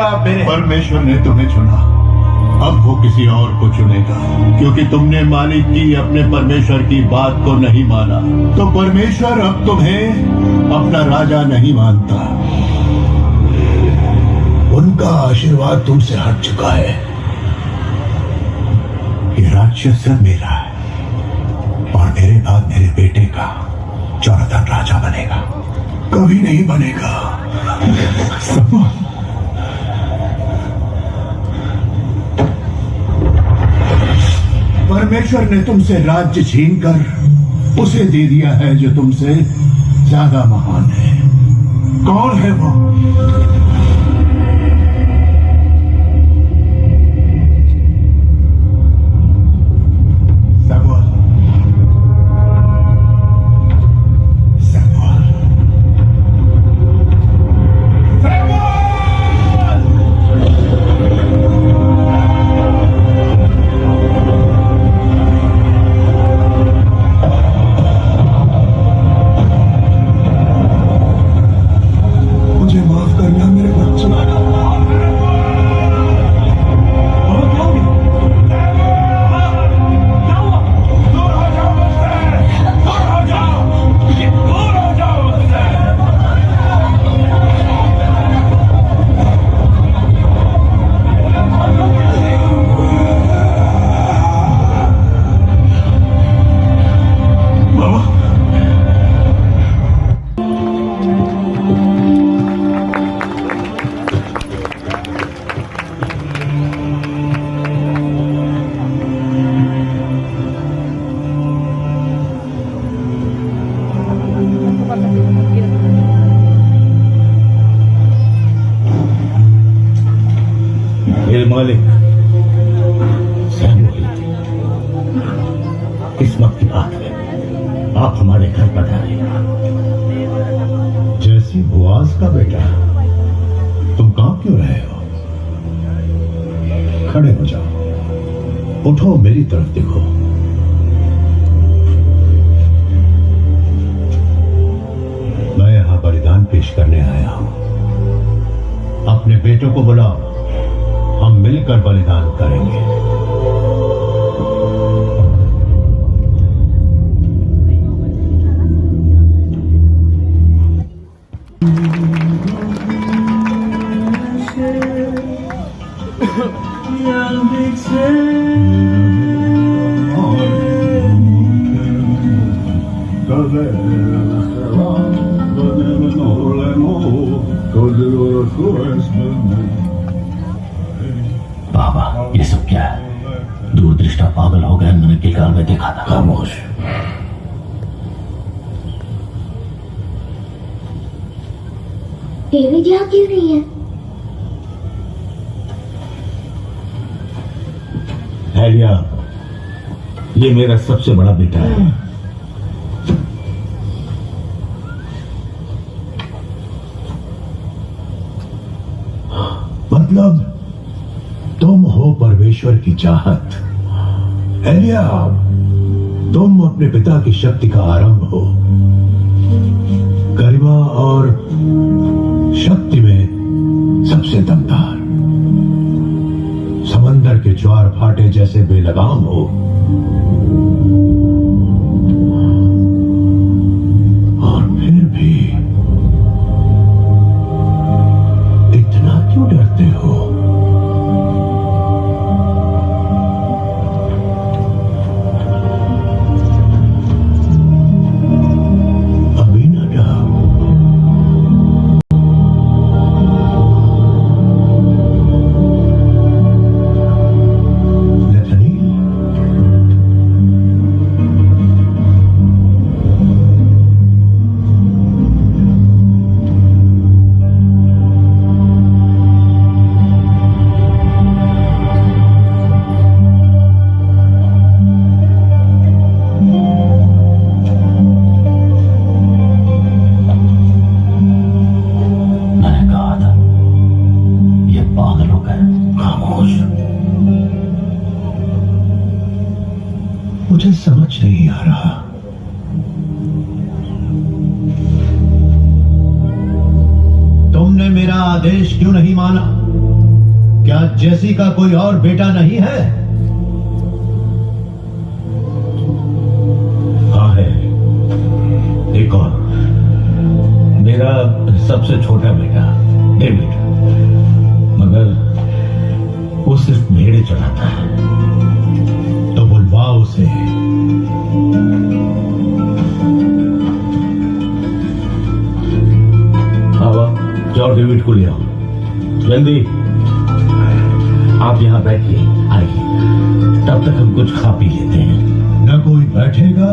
परमेश्वर ने तुम्हें चुना, अब वो किसी और को चुनेगा, क्योंकि तुमने मालिक की, अपने परमेश्वर की बात को नहीं माना। तो परमेश्वर अब तुम्हें अपना राजा नहीं मानता। उनका आशीर्वाद तुमसे हट चुका है। ये राज्य सब मेरा है और मेरे बाद मेरे बेटे का जोनाथन राजा बनेगा। कभी नहीं बनेगा। परमेश्वर ने तुमसे राज्य छीनकर उसे दे दिया है जो तुमसे ज्यादा महान है। कौन है वो? मालिक सैमुअल, किस्मत की बात है, आप हमारे घर पधारे। जैसी बुआज का बेटा, तुम कांप क्यों रहे हो? खड़े हो जाओ, उठो, मेरी तरफ देखो। मैं यहां बलिदान पेश करने आया हूं। अपने बेटों को बुलाओ, हम मिलकर बलिदान करेंगे। बाबा, ये सब क्या है? दूरदृष्टा पागल हो गए, मैंने किलकार में देखा था। खामोश। देवी जी क्यों नहीं है? हेलिया, ये मेरा सबसे बड़ा बेटा है। मतलब तुम हो परमेश्वर की चाहत। एलिया, तुम अपने पिता की शक्ति का आरंभ हो। गरिमा और शक्ति में सबसे दमदार। समंदर के ज्वार फाटे जैसे बेलगाम हो। और फिर भी इतना क्यों डरते हो? मुझे समझ नहीं आ रहा। तुमने मेरा आदेश क्यों नहीं माना? क्या जेसी का कोई और बेटा नहीं है? हाँ है, एक और, मेरा सबसे छोटा बेटा डेविड, मगर वो सिर्फ भेड़े चढ़ाता है। तो बुलवाओ उसे। जाओ डेविड को ले आओ जल्दी। आप यहां बैठिए, आइए, तब तक हम कुछ खा पी लेते हैं। न कोई बैठेगा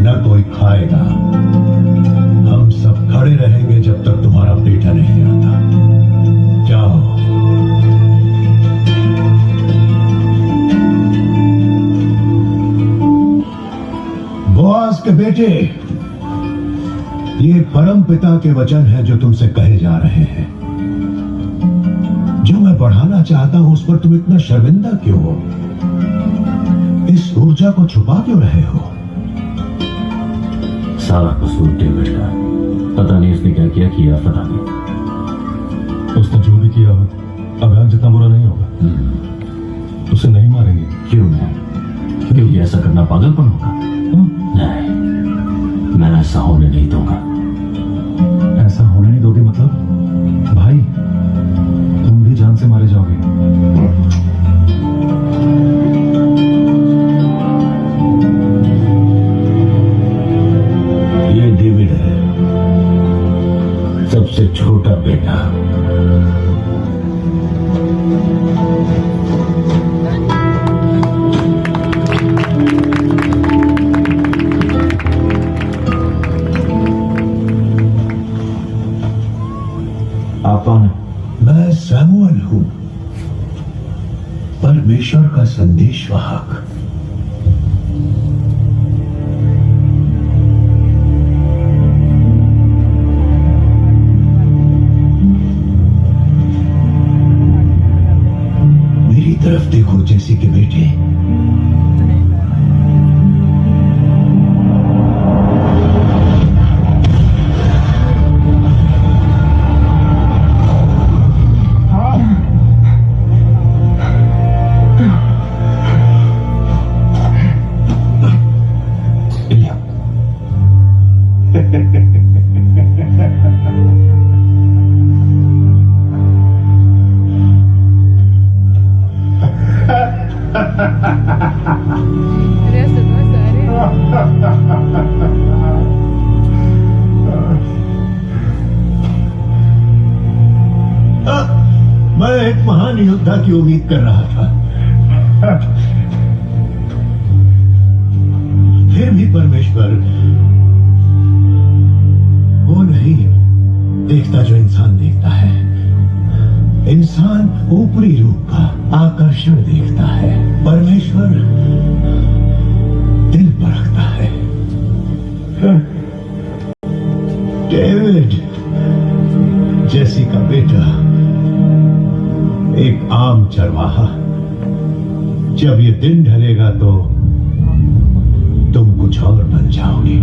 न कोई खाएगा, हम सब खड़े रहेंगे जब तक तुम्हारा बेटा नहीं आता। जाओ। बोआज के बेटे, ये परम पिता के वचन है जो तुमसे कहे जा रहे हैं। जो मैं बढ़ाना चाहता हूं उस पर तुम इतना शर्मिंदा क्यों हो? इस ऊर्जा को छुपा क्यों रहे हो? सारा कसूर डेविड का, पता नहीं इसने क्या किया पता नहीं। उसने जो भी किया हो, अभियान जितना बुरा नहीं होगा। उसे नहीं मारेंगे। क्यों नहीं? क्योंकि ऐसा करना पागलपन होगा। नहीं, मैं ऐसा होने नहीं दूंगा। ऐसा होने नहीं दोगे मतलब? भाई, तुम भी जान से मारे जाओगे। ये डेविड है, सबसे छोटा बेटा। आप कौन हैं? मैं सैमुअल हूं, परमेश्वर का संदेशवाहक। मेरी तरफ देखो जेसी के बेटे। मैं एक महान योद्धा की उम्मीद कर रहा था, फिर भी परमेश्वर वो नहीं देखता जो इंसान देखता है। इंसान ऊपरी रूप का आकर्षण देखता है, परमेश्वर दिल परखता है। डेविड, जेसी का बेटा, एक आम चरवाहा। जब ये दिन ढलेगा तो तुम कुछ और बन जाओगे।